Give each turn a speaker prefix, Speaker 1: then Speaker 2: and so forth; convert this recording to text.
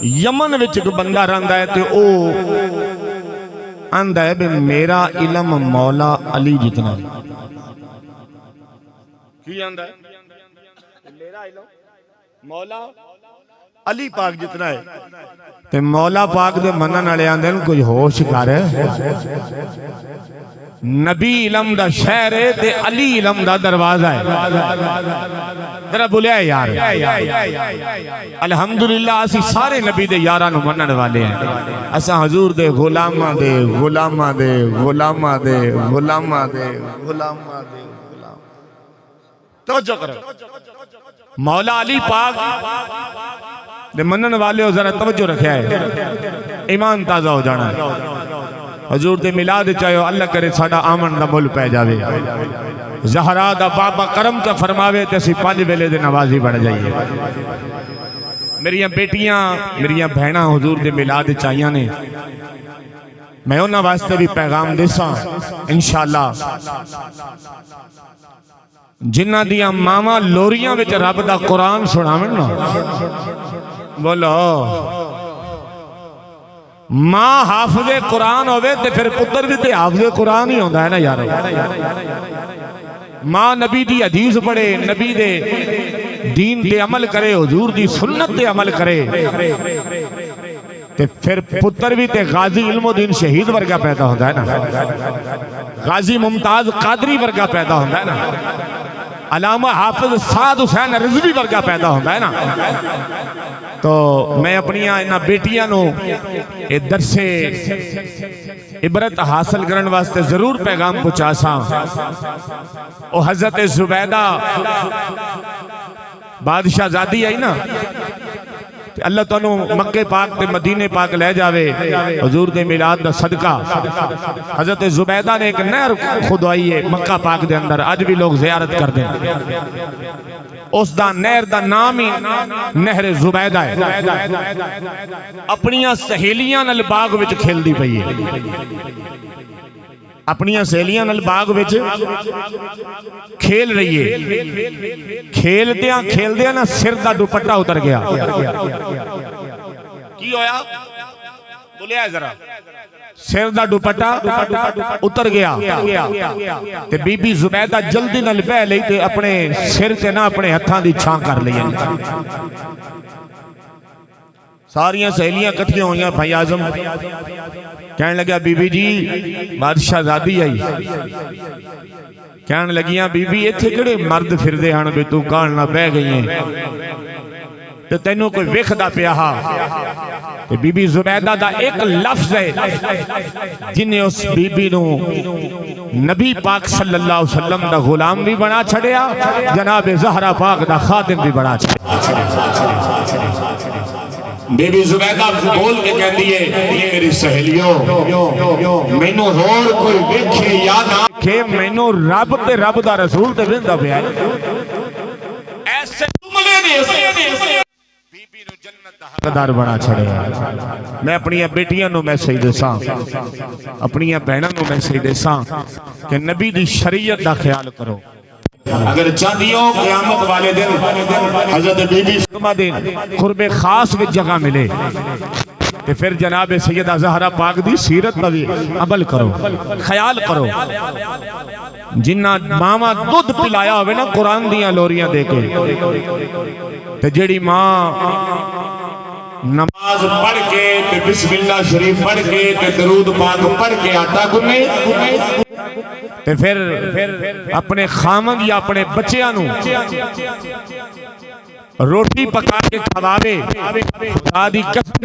Speaker 1: Yemen विच एक बंदा रहिंदा है ते ओ आंदा है भी मेरा इलम मौला अली जितना की आंदा है मेरा इलम मौला अली पाक जितना है ते मौला पाक दे मनन वाले आंदे न कोई होश कर नबी इलम दा शहर है ते अली इलम दा दरवाजा है जरा बोलिया यार अल्हम्दुलिल्लाह असी सारे नबी दे यारां नु मनन वाले हैं असा हुजूर दे गुलामां दे गुलामां दे गुलामां दे गुलामां दे गुलामां दे गुलाम तवज्जो करो मौला अली पाक दे मनन वाले हो जरा तवज्जो रखया है ईमान ताजा हो जाना हजूर दे मिलाद चाहो अल्लाह करे साडा आमन दा मुल पै जावे ज़हरा दा बाबा करम का फरमावे ते असी 5 वेले दे नवाजी बन जाइए मेरियां बेटियां मेरियां भैणां हुजूर दे मिलाद चाहिए ने मैं उन्हां वास्ते भी पैगाम देसां इंशाअल्लाह जिन्हां दियां मावां लोरियां विच रब दा कुरान सुनावन ना बोलो मां हाफिज़े कुरान होवे ते फिर पुत्र भी ते हाफिज़े कुरान ही होंदा है ना यार मां नबी दी हदीस पढ़े नबी दे दीन ते अमल करे हुजूर दी सुन्नत ते अमल करे ते फिर पुत्र भी ते गाजी इल्मुद्दीन शहीद वर्गा पैदा होता है ना गाजी मुमताज कादरी वर्गा पैदा होता है ना अलामा हाफिज साद हुसैन रिजवी वर्गा पैदा होता है ना तो मैं अपनी इन्हां बेटियां नु ए दरसे इबरत हासिल करने वास्ते जरूर पैगाम पहुंचा सा ओ हजरत जुबैदा बादशाह जादी आई ना अल्लाह तुहानू मक्के पाक ते मदीने पाक ले जावे हुजूर दे मिलाद दा सदका हजरत जुबैदा ने एक नहर खुदवाई है मक्का पाक दे अंदर आज भी लोग जियारत करते हैं उस दा नहर दा नाम ही नहर जुबैदा है अपनियां सहेलियां नाल बाग विच खेलदी पई है अपनियां सहेलियां नाल बाग विच खेल रही है खेलदियां खेलदियां ना सिर दा दुपट्टा उतर गया की होया बोलिया जरा सिर दा दुपट्टा उतर गया ते बीबी जुबैदा जल्दी नाल बह लई ते अपने सिर ते ना अपने हत्थां दी छां कर लई सारियां सहेलियां इकट्ठियां हुई भाई आजम कहने लगा बीबी जी बादशाह जादी आई कहने लगियां बीबी इत्थे किहड़े मर्द फिरदे हन भी तू काल ना बह गई है ते तैनू कोई वेखदा पिया ते बीबी जुबैदा दा एक लफ्ज है जिन्हें उस बीबी नू नबी पाक सल्लल्लाहु अलैहि वसल्लम दा गुलाम भी बना छड़िया जनाब ज़हरा पाक दा खादिम भी बना छड़िया बीबी जुबैदा बोल के कहती है ये मेरी सहेलियों मैनू होर कोई वेखे या ना के मैनू रब ते रब दा रसूल ते वेंदा पिया ऐसे जुमले ने बीबी नु जन्नत दा हकदार बना छड़िया मैं अपनी बेटियां नु मैसेज देसां अपनी बहनां नु मैसेज देसां कि नबी दी शरीयत दा ख्याल करो अगर चाहती हो क़यामत वाले दिन हज़रत बीबी फातिमा दे कुर्बे खास में जगह मिले तो फिर जनाब सैयदा ज़हरा पाक दी सीरत का भी अमल करो ख्याल करो जिन्ना मामा दूध पिलाया होवे ना कुरान दियां लोरियां दे के ते जेड़ी मां नमाज पढ़ के ते बिस्मिल्लाह शरीफ पढ़ के ते दरूद पाक पढ़ के आटा गुन्ने ते फिर अपने खामद या अपने बच्चियां नू रोटी पका के खवावे खुदा दी कसम